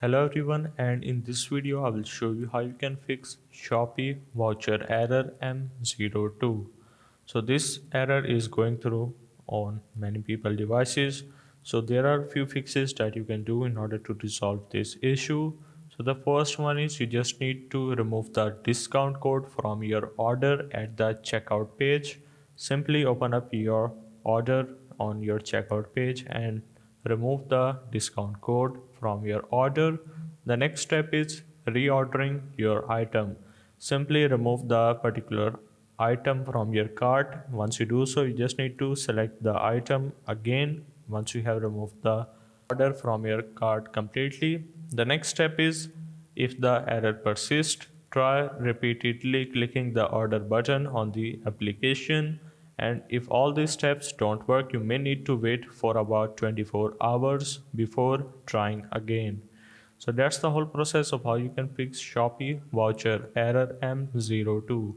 Hello everyone, and in this video I will show you how you can fix Shopee voucher error M02. So this error is going through on many people devices. So there are few fixes that you can do in order to resolve this issue. So the first one is you just need to remove the discount code from your order at the checkout page. Simply open up your order on your checkout page and remove the discount code from your order. The next step is reordering your item. Simply remove the particular item from your cart. Once you do so, you just need to select the item again once you have removed the order from your cart completely. The next step is, if the error persists, try repeatedly clicking the order button on the application, and if all these steps don't work, you may need to wait for about 24 hours before trying again. So that's the whole process of how you can fix Shopee voucher error M02.